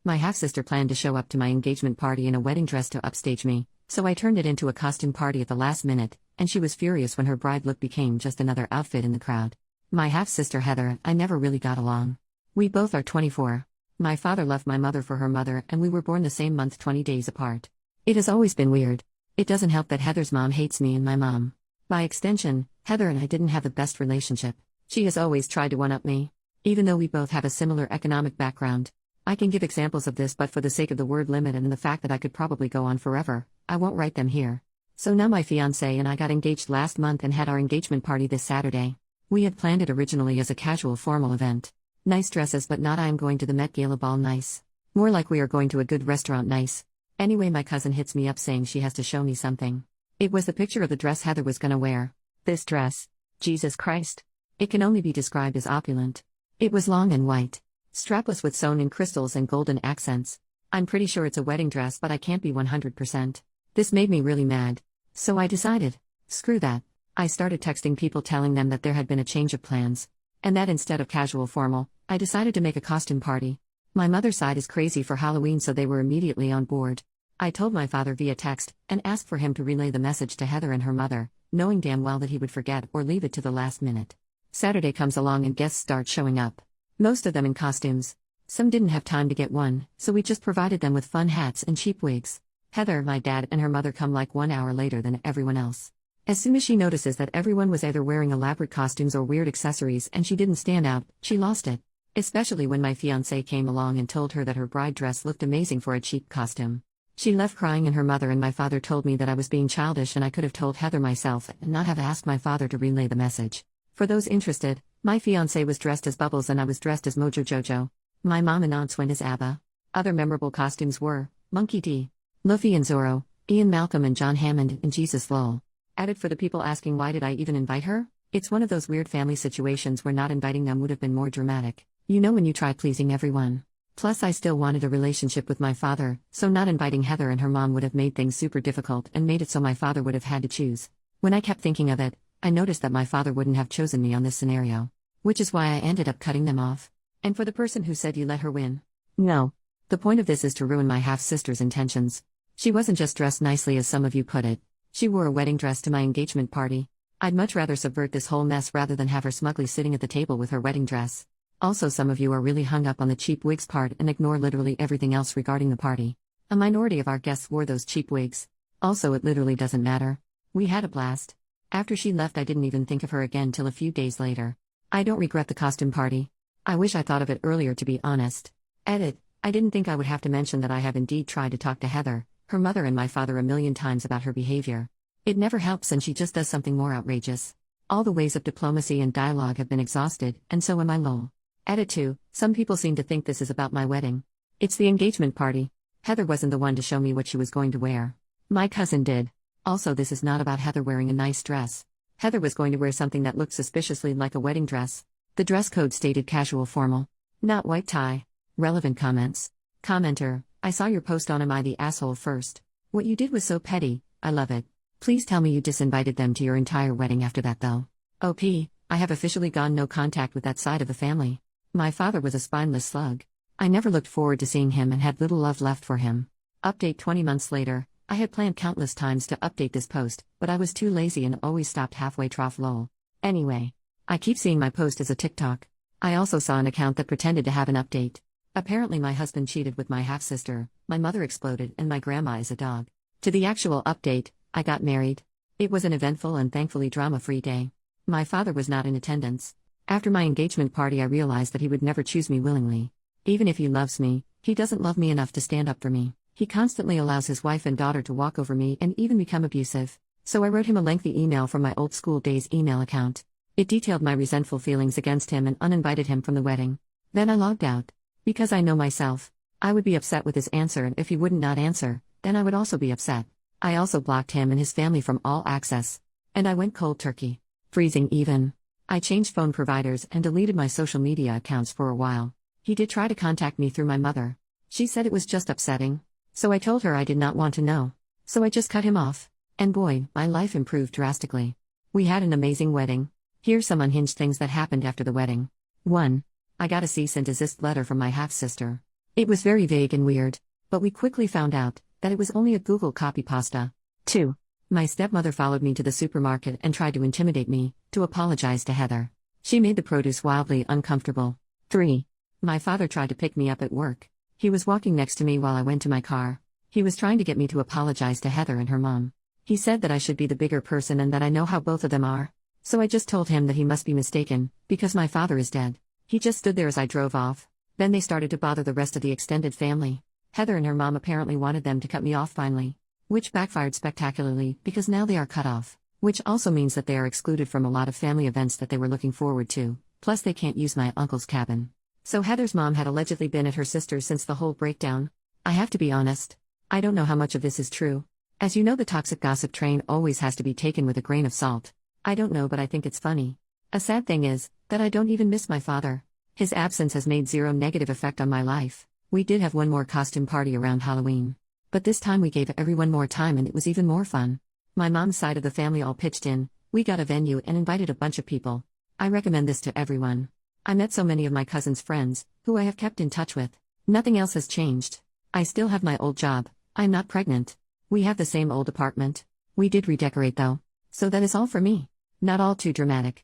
My half-sister planned to show up to my engagement party in a wedding dress to upstage me, so I turned it into a costume party at the last minute, and she was furious when her bride look became just another outfit in the crowd. My half-sister Heather, I never really got along. We both are 24. My father left my mother for her mother, and we were born the same month 20 days apart. It has always been weird. It doesn't help that Heather's mom hates me and my mom. By extension, Heather and I didn't have the best relationship. She has always tried to one-up me. Even though we both have a similar economic background. I can give examples of this, but for the sake of the word limit and the fact that I could probably go on forever, I won't write them here. So now my fiancé and I got engaged last month and had our engagement party this Saturday. We had planned it originally as a casual formal event. Nice dresses, but not I am going to the Met Gala ball nice. More like we are going to a good restaurant nice. Anyway, my cousin hits me up saying she has to show me something. It was the picture of the dress Heather was gonna wear. This dress. Jesus Christ. It can only be described as opulent. It was long and white. Strapless with sewn-in crystals and golden accents. I'm pretty sure it's a wedding dress, but I can't be 100%. This made me really mad. So I decided, screw that. I started texting people telling them that there had been a change of plans. And that instead of casual formal, I decided to make a costume party. My mother's side is crazy for Halloween, so they were immediately on board. I told my father via text, and asked for him to relay the message to Heather and her mother, knowing damn well that he would forget or leave it to the last minute. Saturday comes along and guests start showing up. Most of them in costumes. Some didn't have time to get one, so we just provided them with fun hats and cheap wigs. Heather, my dad, and her mother come like 1 hour later than everyone else. As soon as she notices that everyone was either wearing elaborate costumes or weird accessories and she didn't stand out, she lost it. Especially when my fiancé came along and told her that her bride dress looked amazing for a cheap costume. She left crying, and her mother and my father told me that I was being childish and I could have told Heather myself and not have asked my father to relay the message. For those interested, my fiancé was dressed as Bubbles and I was dressed as Mojo Jojo. My mom and aunts went as ABBA. Other memorable costumes were Monkey D, Luffy and Zorro, Ian Malcolm and John Hammond, and Jesus Lowell. Added for the people asking why did I even invite her? It's one of those weird family situations where not inviting them would have been more dramatic. You know when you try pleasing everyone. Plus I still wanted a relationship with my father, so not inviting Heather and her mom would have made things super difficult and made it so my father would have had to choose. When I kept thinking of it, I noticed that my father wouldn't have chosen me on this scenario. Which is why I ended up cutting them off. And for the person who said you let her win. No. The point of this is to ruin my half-sister's intentions. She wasn't just dressed nicely as some of you put it. She wore a wedding dress to my engagement party. I'd much rather subvert this whole mess rather than have her smugly sitting at the table with her wedding dress. Also, some of you are really hung up on the cheap wigs part and ignore literally everything else regarding the party. A minority of our guests wore those cheap wigs. Also, it literally doesn't matter. We had a blast. After she left, I didn't even think of her again till a few days later. I don't regret the costume party. I wish I thought of it earlier, to be honest. Edit. I didn't think I would have to mention that I have indeed tried to talk to Heather, her mother and my father a million times about her behavior. It never helps and she just does something more outrageous. All the ways of diplomacy and dialogue have been exhausted, and so am I lol. Edit 2. Some people seem to think this is about my wedding. It's the engagement party. Heather wasn't the one to show me what she was going to wear. My cousin did. Also, this is not about Heather wearing a nice dress. Heather was going to wear something that looked suspiciously like a wedding dress. The dress code stated casual formal. Not white tie. Relevant comments. Commenter, I saw your post on Am I the Asshole first. What you did was so petty, I love it. Please tell me you disinvited them to your entire wedding after that though. OP, I have officially gone no contact with that side of the family. My father was a spineless slug. I never looked forward to seeing him and had little love left for him. Update 20 months later. I had planned countless times to update this post, but I was too lazy and always stopped halfway trough lol. Anyway. I keep seeing my post as a TikTok. I also saw an account that pretended to have an update. Apparently my husband cheated with my half-sister, my mother exploded, and my grandma is a dog. To the actual update, I got married. It was an eventful and thankfully drama-free day. My father was not in attendance. After my engagement party I realized that he would never choose me willingly. Even if he loves me, he doesn't love me enough to stand up for me. He constantly allows his wife and daughter to walk over me and even become abusive. So I wrote him a lengthy email from my old school days email account. It detailed my resentful feelings against him and uninvited him from the wedding. Then I logged out. Because I know myself. I would be upset with his answer, and if he wouldn't not answer, then I would also be upset. I also blocked him and his family from all access. And I went cold turkey. Freezing even. I changed phone providers and deleted my social media accounts for a while. He did try to contact me through my mother. She said it was just upsetting. So I told her I did not want to know. So I just cut him off. And boy, my life improved drastically. We had an amazing wedding. Here's some unhinged things that happened after the wedding. 1. I got a cease and desist letter from my half-sister. It was very vague and weird, but we quickly found out that it was only a Google copypasta. 2. My stepmother followed me to the supermarket and tried to intimidate me, to apologize to Heather. She made the produce wildly uncomfortable. 3. My father tried to pick me up at work. He was walking next to me while I went to my car. He was trying to get me to apologize to Heather and her mom. He said that I should be the bigger person and that I know how both of them are. So I just told him that he must be mistaken, because my father is dead. He just stood there as I drove off. Then they started to bother the rest of the extended family. Heather and her mom apparently wanted them to cut me off finally, which backfired spectacularly because now they are cut off, which also means that they are excluded from a lot of family events that they were looking forward to, plus they can't use my uncle's cabin. So Heather's mom had allegedly been at her sister's since the whole breakdown. I have to be honest. I don't know how much of this is true. As you know, the toxic gossip train always has to be taken with a grain of salt. I don't know, but I think it's funny. A sad thing is that I don't even miss my father. His absence has made zero negative effect on my life. We did have one more costume party around Halloween. But this time we gave everyone more time and it was even more fun. My mom's side of the family all pitched in, we got a venue and invited a bunch of people. I recommend this to everyone. I met so many of my cousin's friends, who I have kept in touch with. Nothing else has changed. I still have my old job, I'm not pregnant. We have the same old apartment. We did redecorate though. So that is all for me. Not all too dramatic.